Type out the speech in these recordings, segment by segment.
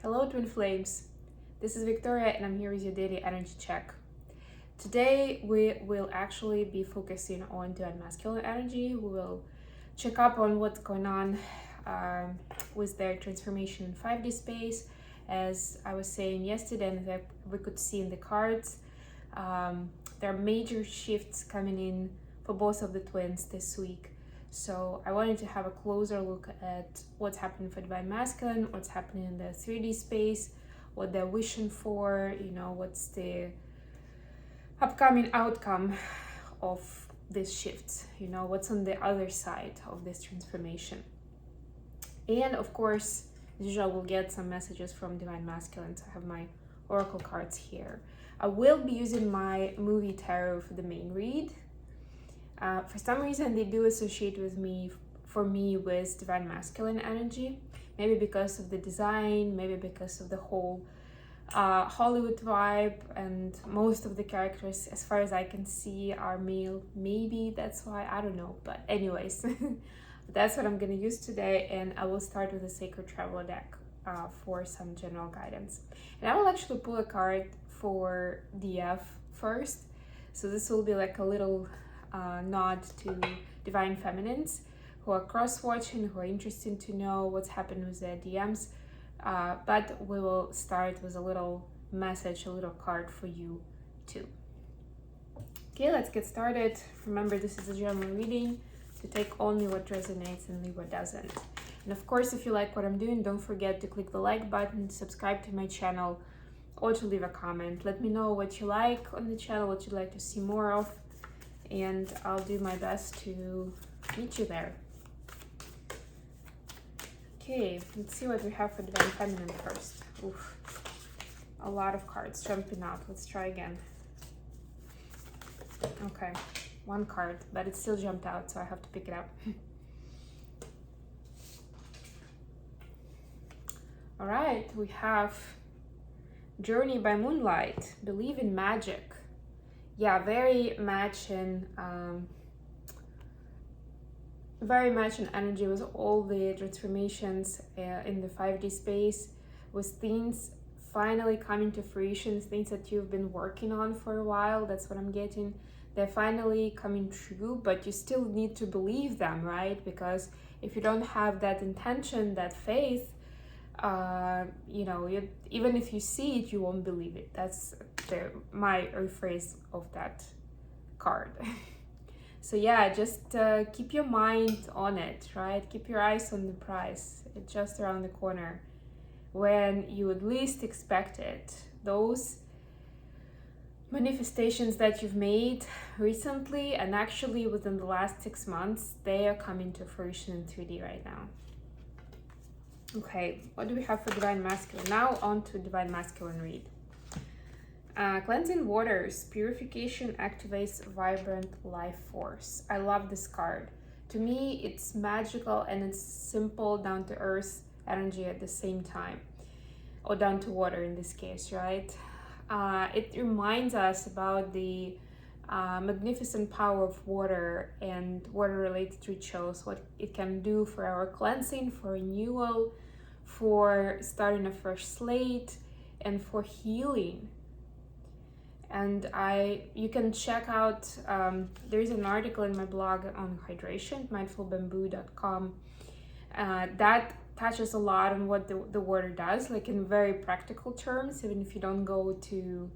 Hello, twin flames. This is Victoria, and I'm here with your daily energy check. Today, we will actually be focusing on divine masculine energy. We will check up on what's going on with their transformation in 5D space. As I was saying yesterday, and that we could see in the cards, there are major shifts coming in for both of the twins this week. So I wanted to have a closer look at what's happening for divine masculine, what's happening in the 3D space, what they're wishing for, what's the upcoming outcome of this shift, what's on the other side of this transformation. And of course, as usual, we'll get some messages from divine masculine. So I have my oracle cards here. I will be using my movie tarot for the main read. For some reason, they do associate with me with divine masculine energy. Maybe because of the design, maybe because of the whole Hollywood vibe, and most of the characters, as far as I can see, are male. Maybe that's why, I don't know. But anyways, that's what I'm going to use today, and I will start with the Sacred Traveler deck for some general guidance. And I will actually pull a card for DF first. So this will be like a little nod to divine feminines who are cross-watching, who are interested to know what's happening with their DMs. But we will start with a little message, a little card for you too. Okay, let's get started. Remember, this is a general reading, to take only what resonates and leave what doesn't. And of course, if you like what I'm doing, don't forget to click the like button, subscribe to my channel, or to leave a comment. Let me know what you like on the channel, what you'd like to see more of, and I'll do my best to meet you there. Okay, let's see what we have for divine feminine first. Oof, a lot of cards jumping out. Let's try again. Okay, one card, but it still jumped out, so I have to pick it up. All right, we have Journey by Moonlight, Believe in Magic. Yeah, very much in energy with all the transformations in the 5D space, with things finally coming to fruition, things that you've been working on for a while. That's what I'm getting. They're finally coming true, but you still need to believe them, right? Because if you don't have that intention, that faith, even if you see it, you won't believe it. That's my rephrase of that card. So yeah, just keep your mind on it, right? Keep your eyes on the prize. It's just around the corner when you would least expect it. Those manifestations that you've made recently, and actually within the last 6 months, they are coming to fruition in 3D right now. Okay, what do we have for divine masculine? Now on to divine masculine read. Cleansing waters, purification activates vibrant life force. I love this card. To me, it's magical and it's simple, down to earth energy at the same time, or down to water in this case, right? It reminds us about the magnificent power of water and water-related rituals, what it can do for our cleansing, for renewal, for starting a fresh slate, and for healing. And you can check out, there's an article in my blog on hydration, mindfulbamboo.com, that touches a lot on what the water does, like in very practical terms, even if you don't go to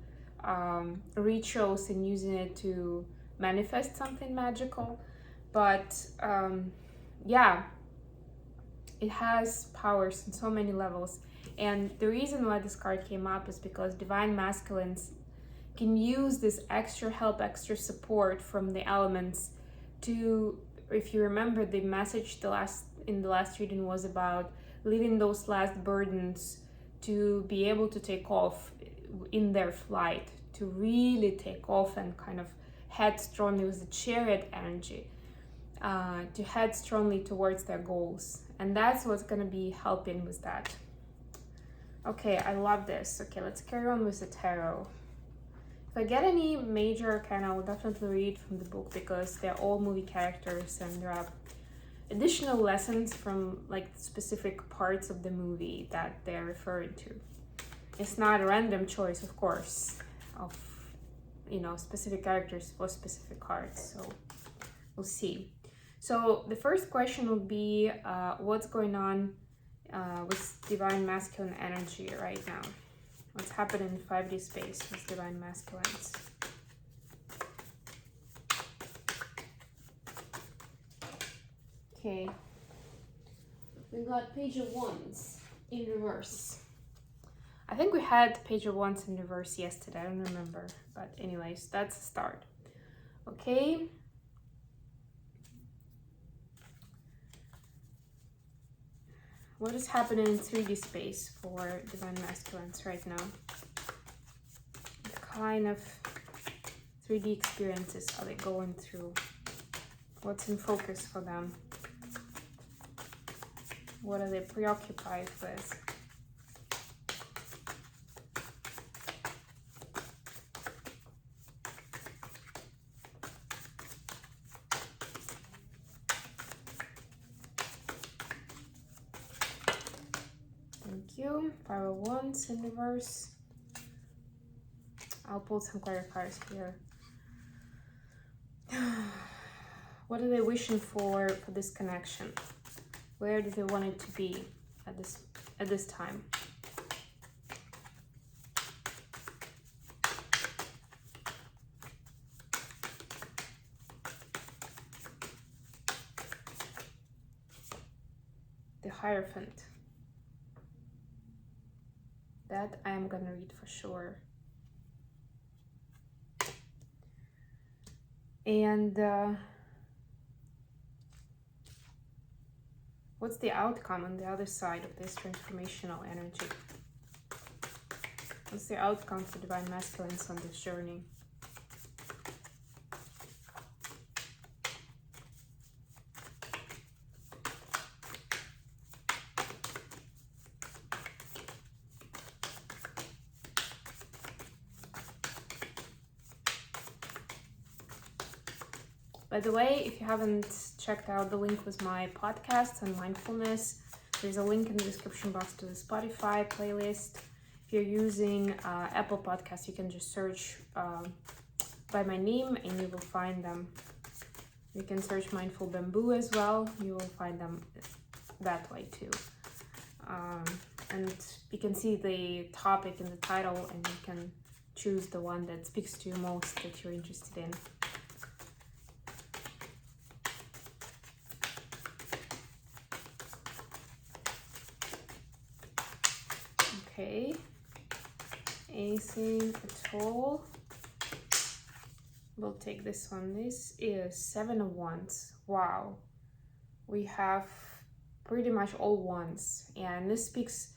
rituals and using it to manifest something magical. But yeah, it has powers on so many levels. And the reason why this card came up is because divine masculines can use this extra help, extra support from the elements to, if you remember, the message in the last reading was about leaving those last burdens to be able to take off in their flight, to really take off and kind of head strongly with the chariot energy, to head strongly towards their goals. And that's what's going to be helping with that. Okay, I love this. Okay, let's carry on with the tarot. If I get any major arcana, I will definitely read from the book because they're all movie characters and there are additional lessons from like specific parts of the movie that they're referring to. It's not a random choice, of course, of specific characters for specific cards. So we'll see. So the first question will be, what's going on with divine masculine energy right now? What's happening in 5D space with divine masculines? Okay, we got Page of Wands in reverse. I think we had Page of Wands in reverse yesterday, I don't remember. But anyways, that's a start. Okay. What is happening in 3D space for divine masculines right now? What kind of 3D experiences are they going through? What's in focus for them? What are they preoccupied with? Thank you. 5 of Wands in reverse. I'll pull some clarifiers here. What are they wishing for this connection? Where do they want it to be at this time? The Hierophant. That I am gonna read for sure. And what's the outcome on the other side of this transformational energy? What's the outcome for divine masculines on this journey? By the way, if you haven't checked out the link with my podcast on mindfulness, there's a link in the description box to the Spotify playlist. If you're using Apple Podcasts, you can just search by my name and you will find them. You can search Mindful Bamboo as well. You will find them that way too. And you can see the topic in the title and you can choose the one that speaks to you most, that you're interested in. Okay, anything at all? We'll take this one. This is 7 of Wands. Wow, we have pretty much all wands, and this speaks.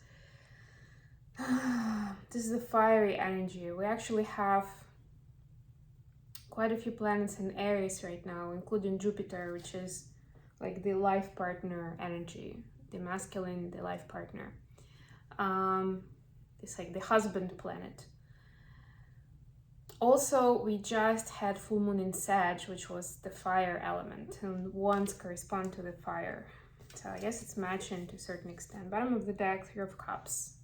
This is the fiery energy. We actually have quite a few planets in Aries right now, including Jupiter, which is like the life partner energy, the masculine, the life partner. It's like the husband planet. Also, we just had full moon in Sag, which was the fire element, and wands correspond to the fire. So I guess it's matching to a certain extent. Bottom of the deck, 3 of Cups.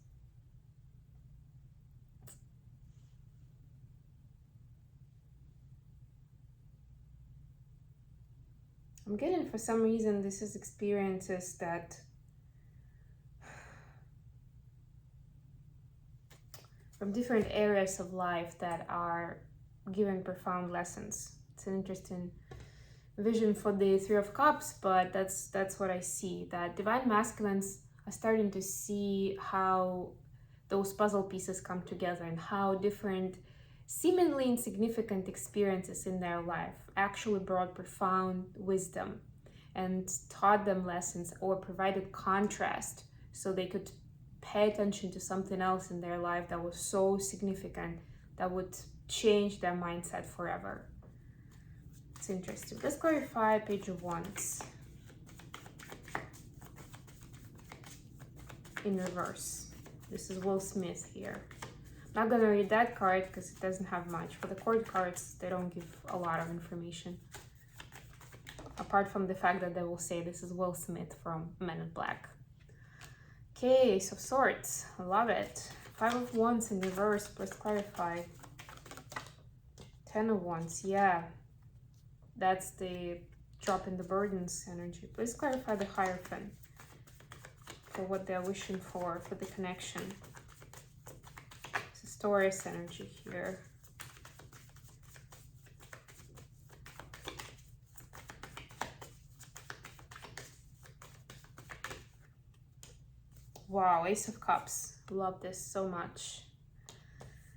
I'm getting, for some reason, this is experiences that from different areas of life that are giving profound lessons. It's an interesting vision for the 3 of Cups, but that's what I see, that divine masculines are starting to see how those puzzle pieces come together and how different seemingly insignificant experiences in their life actually brought profound wisdom and taught them lessons or provided contrast so they could pay attention to something else in their life that was so significant that would change their mindset forever. It's interesting. Let's clarify Page of Wands in reverse. This is Will Smith here. I'm not gonna read that card because it doesn't have much. For the court cards, they don't give a lot of information apart apart from the fact that they will say this is Will Smith from Men in Black. Okay, Ace of Swords, I love it. 5 of Wands in reverse, please clarify. 10 of Wands, yeah. That's the drop in the burdens energy. Please clarify the Hierophant for what they're wishing for the connection. This is Taurus energy here. Wow, Ace of Cups. Love this so much.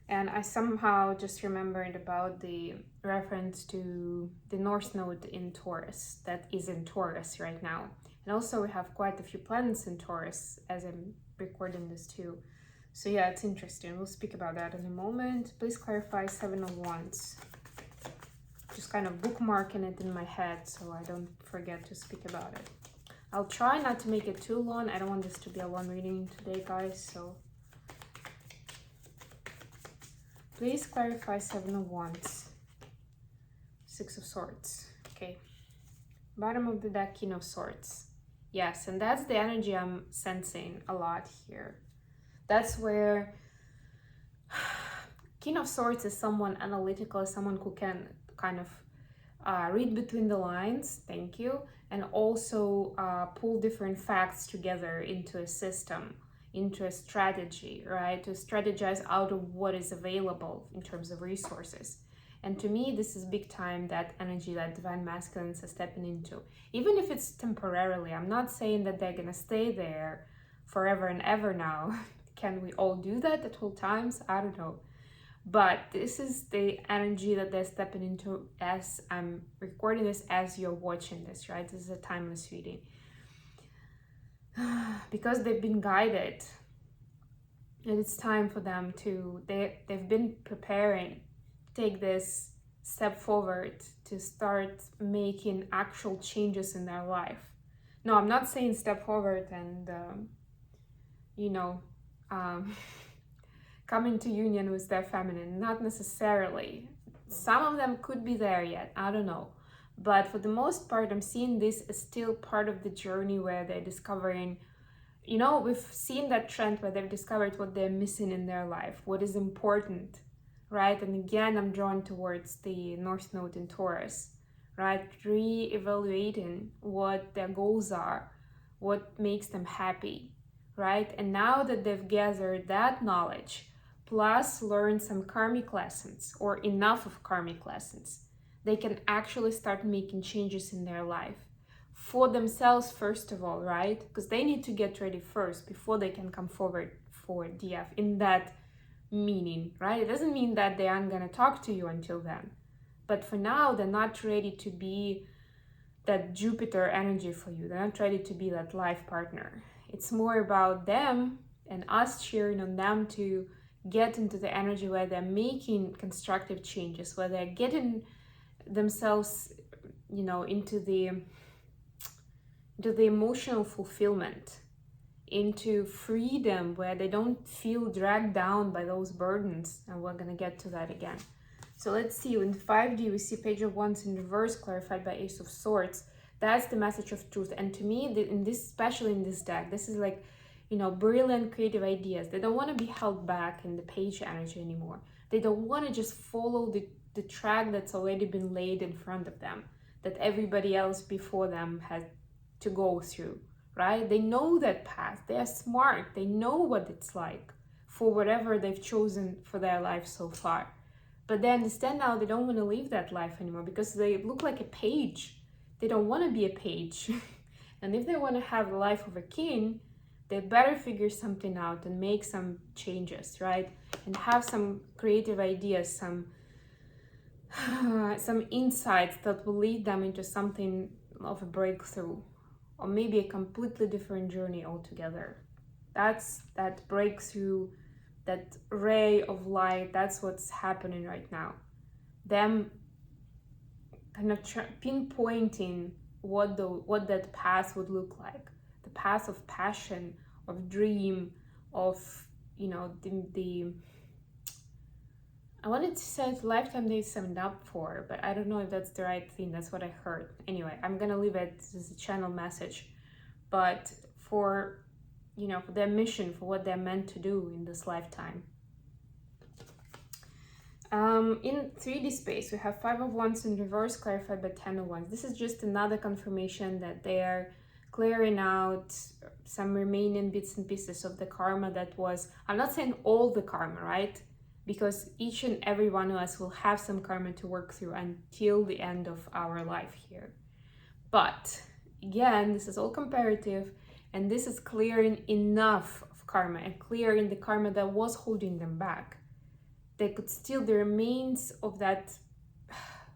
And I somehow just remembered about the reference to the North Node in Taurus that is in Taurus right now. And also we have quite a few planets in Taurus as I'm recording this too. So yeah, it's interesting. We'll speak about that in a moment. Please clarify 7 of Wands. Just kind of bookmarking it in my head so I don't forget to speak about it. I'll try not to make it too long. I don't want this to be a long reading today, guys, so please clarify 7 of Wands. 6 of Swords. Okay. Bottom of the deck, King of Swords. Yes, and that's the energy I'm sensing a lot here. That's where King of Swords is someone analytical, someone who can kind of read between the lines, thank you, and also pull different facts together into a system, into a strategy, right? To strategize out of what is available in terms of resources. And to me, this is big time that energy that Divine Masculines are stepping into. Even if it's temporarily, I'm not saying that they're gonna stay there forever and ever now. Can we all do that at all times? I don't know. But this is the energy that they're stepping into as I'm recording this, as you're watching this, right? This is a timeless reading. Because they've been guided. And it's time for them to, they've been preparing to take this step forward, to start making actual changes in their life. No, I'm not saying step forward and, come into union with their feminine, not necessarily. Some of them could be there yet, I don't know. But for the most part, I'm seeing this as still part of the journey where they're discovering, we've seen that trend where they've discovered what they're missing in their life, what is important, right? And again, I'm drawn towards the North Node in Taurus, right? Re-evaluating what their goals are, what makes them happy, right? And now that they've gathered that knowledge, plus learned some karmic lessons or enough of karmic lessons, they can actually start making changes in their life for themselves, first of all, right? Because they need to get ready first before they can come forward for DF in that meaning, right? It doesn't mean that they aren't going to talk to you until then. But for now, they're not ready to be that Jupiter energy for you. They're not ready to be that life partner. It's more about them and us cheering on them to get into the energy where they're making constructive changes, where they're getting themselves, into the emotional fulfillment, into freedom, where they don't feel dragged down by those burdens. And we're going to get to that again. So let's see, in 5D, we see Page of Wands in reverse, clarified by Ace of Swords. That's the message of truth. And to me, especially in this deck, this is like, brilliant creative ideas. They don't want to be held back in the page energy anymore. They don't want to just follow the track that's already been laid in front of them, that everybody else before them had to go through, right? They know that path. They are smart. They know what it's like for whatever they've chosen for their life so far. But they understand now they don't want to live that life anymore because they look like a page. They don't want to be a page. And if they want to have the life of a king, they better figure something out and make some changes, right? And have some creative ideas, some insights that will lead them into something of a breakthrough, or maybe a completely different journey altogether. That's that breakthrough, that ray of light. That's what's happening right now. Them kind of pinpointing what that path would look like. The path of passion, of dream, of I wanted to say it's lifetime they signed up for, but I don't know if that's the right thing. That's what I heard. Anyway, I'm gonna leave it as a channel message. But for, for their mission, for what they're meant to do in this lifetime. In 3D space, we have 5 of Wands in reverse, clarified by 10 of Wands. This is just another confirmation that they are clearing out some remaining bits and pieces of the karma that was, I'm not saying all the karma, right? Because each and every one of us will have some karma to work through until the end of our life here. But again, this is all comparative, and this is clearing enough of karma and clearing the karma that was holding them back. They could still, the remains of that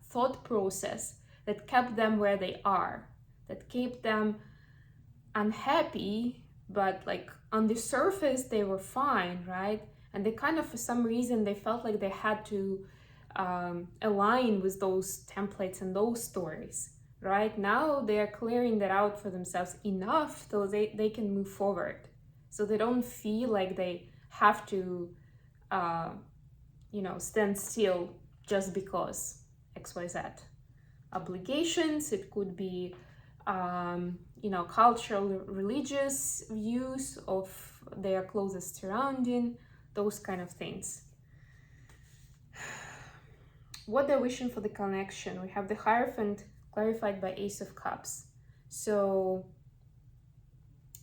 thought process that kept them where they are, that kept them unhappy, but like on the surface they were fine, right? And they kind of, for some reason, they felt like they had to align with those templates and those stories, right? Now they are clearing that out for themselves enough so they can move forward. So they don't feel like they have to stand still just because XYZ. Obligations, it could be, cultural, religious views of their closest surrounding, those kind of things. What they're wishing for the connection, we have the Hierophant clarified by Ace of Cups. So,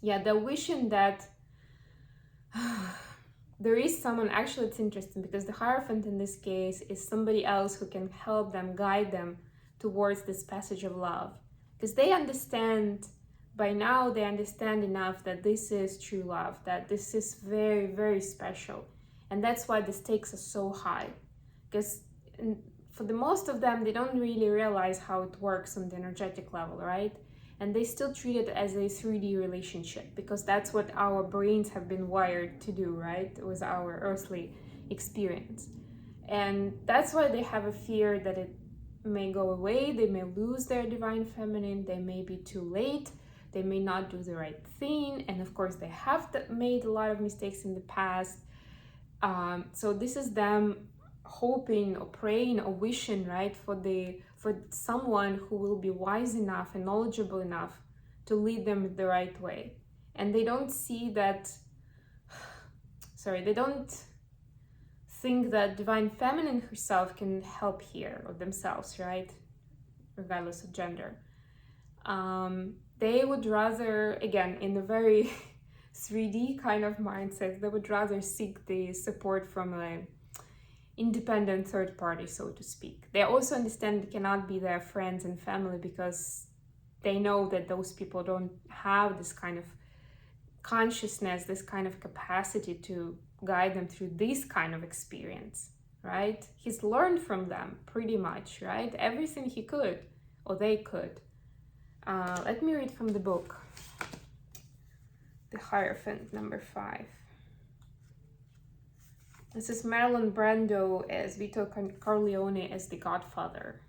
yeah, they're wishing that there is someone, actually it's interesting because the Hierophant in this case is somebody else who can help them, guide them towards this passage of love. Because they understand, by now they understand enough that this is true love, that this is very, very special. And that's why the stakes are so high. Because for the most of them, they don't really realize how it works on the energetic level, right? And they still treat it as a 3D relationship because that's what our brains have been wired to do, right? With our earthly experience. And that's why they have a fear that it may go away, they may lose their divine feminine, they may be too late, they may not do the right thing, and of course they have made a lot of mistakes in the past. So this is them hoping or praying or wishing, right, for someone who will be wise enough and knowledgeable enough to lead them the right way. And they don't see that, they don't think that divine feminine herself can help here, or themselves, right, regardless of gender. They would rather, again, in the very 3D kind of mindset, they would rather seek the support from an independent third party, so to speak. They also understand they cannot be their friends and family because they know that those people don't have this kind of consciousness, this kind of capacity to guide them through this kind of experience, right? He's learned from them pretty much, right? Everything he could, or they could. Let me read from the book. The Hierophant, number 5. This is Marlon Brando as Vito Corleone as the Godfather.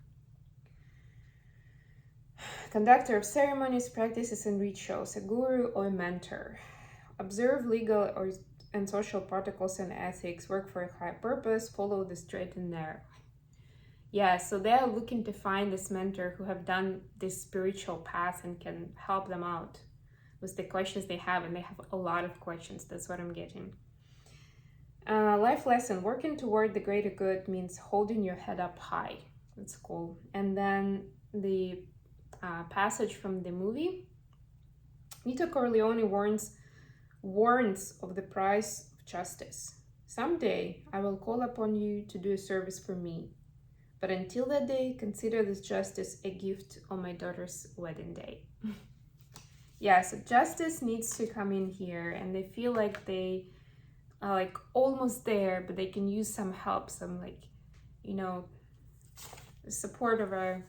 Conductor of ceremonies, practices, and rituals, a guru or a mentor. Observe legal and social protocols and ethics, work for a high purpose, follow the straight and narrow. Yeah, so they are looking to find this mentor who have done this spiritual path and can help them out with the questions they have, and they have a lot of questions. That's what I'm getting. Life lesson, working toward the greater good means holding your head up high. That's cool. And then the passage from the movie, Vito Corleone warns of the price of justice. Someday I will call upon you to do a service for me. But until that day, consider this justice a gift on my daughter's wedding day. Yeah, so justice needs to come in here, and they feel like they are like almost there, but they can use some help, some support of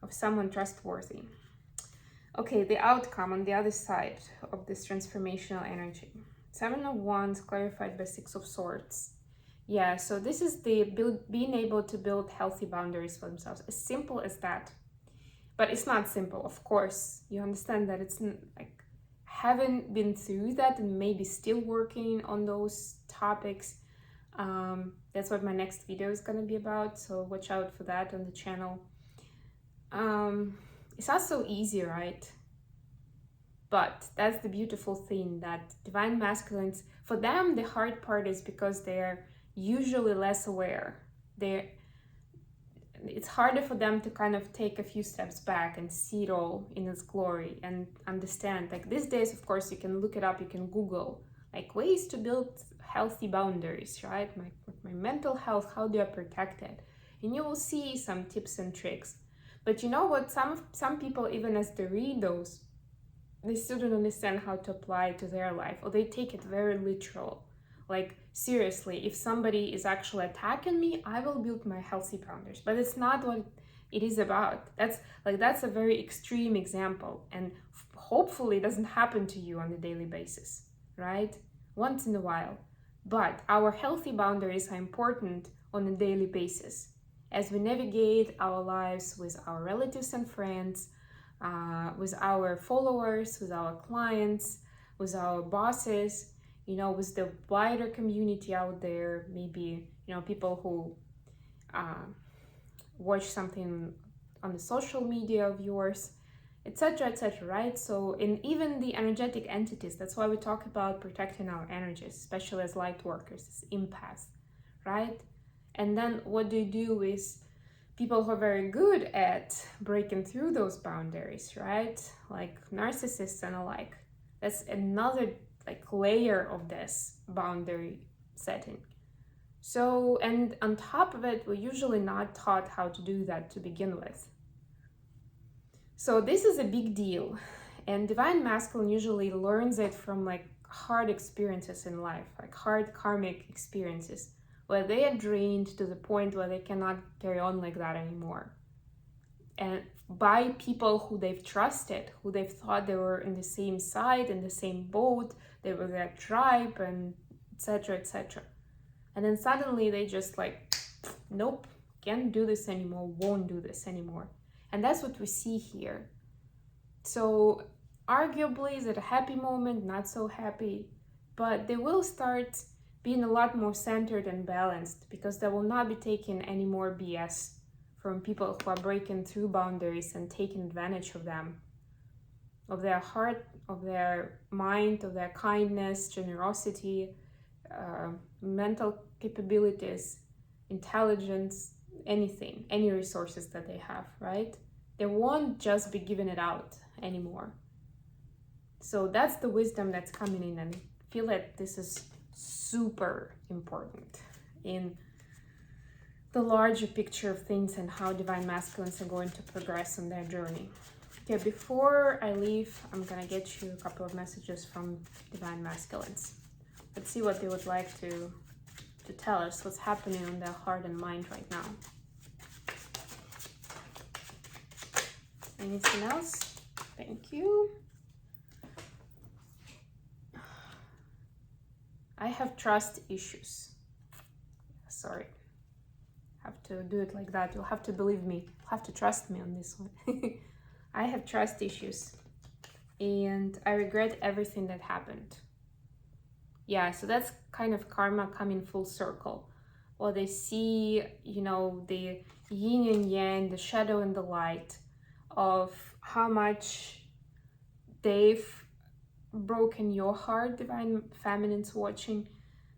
someone trustworthy. Okay, the outcome on the other side of this transformational energy. 7 of Wands clarified by 6 of Swords. Yeah, so this is being able to build healthy boundaries for themselves. As simple as that. But it's not simple, of course. You understand that it's like, haven't been through that and maybe still working on those topics. That's what my next video is going to be about, so watch out for that on the channel. It's not so easy, right? But that's the beautiful thing, that divine masculines, for them the hard part is because they're usually less aware. It's harder for them to kind of take a few steps back and see it all in its glory and understand. Like these days, of course, you can look it up, you can Google like ways to build healthy boundaries, right? My mental health, how do I protect it? And you will see some tips and tricks. But you know what? Some people, even as they read those, they still don't understand how to apply it to their life, or they take it very literal. Like, seriously, if somebody is actually attacking me, I will build my healthy boundaries. But it's not what it is about. That's a very extreme example, and hopefully it doesn't happen to you on a daily basis, right? Once in a while. But our healthy boundaries are important on a daily basis as we navigate our lives with our relatives and friends, with our followers, with our clients, with our bosses, with the wider community out there, maybe, people who watch something on the social media of yours, etc., right? So, in even the energetic entities, that's why we talk about protecting our energies, especially as light workers, as empaths, right? And then what do you do with people who are very good at breaking through those boundaries, right? Like narcissists and alike. That's another layer of this boundary setting. So, and on top of it, we're usually not taught how to do that to begin with. So this is a big deal, and divine masculine usually learns it from hard experiences in life, like hard karmic experiences, where they are drained to the point where they cannot carry on like that anymore. And by people who they've trusted, who they've thought they were in the same side, in the same boat, they were their tribe, and etc., etc. And then suddenly they just nope, can't do this anymore, won't do this anymore. And that's what we see here. So arguably, is it a happy moment? Not so happy. But they will start being a lot more centered and balanced, because they will not be taking any more BS from people who are breaking through boundaries and taking advantage of them, of their heart, of their mind, of their kindness, generosity, mental capabilities, intelligence, anything, any resources that they have, right? They won't just be giving it out anymore. So that's the wisdom that's coming in, and I feel that this is super important in the larger picture of things and how divine masculines are going to progress on their journey. Okay, before I leave, I'm gonna get you a couple of messages from divine masculines. Let's see what they would like to tell us, what's happening in their heart and mind right now. Anything else? Thank you. I have trust issues. Sorry. Have to do it like that. You'll have to believe me. You'll have to trust me on this one. I have trust issues. And I regret everything that happened. Yeah, so that's kind of karma coming full circle. Or they see, the yin and yang, the shadow and the light of how much they've broken your heart, divine feminines watching,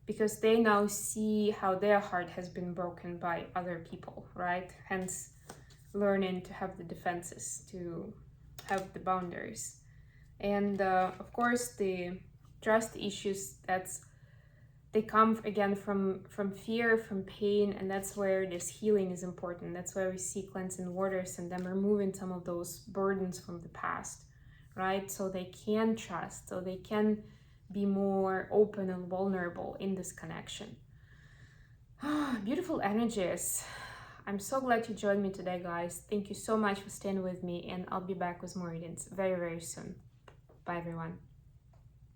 because they now see how their heart has been broken by other people, right? Hence learning to have the defenses, to have the boundaries. And of course the trust issues, they come again from fear, from pain, and that's where this healing is important. That's where we see cleansing waters and them removing some of those burdens from the past, right? So they can trust, so they can be more open and vulnerable in this connection. Beautiful energies. I'm so glad you joined me today, guys. Thank you so much for staying with me, and I'll be back with more readings very, very soon. Bye, everyone.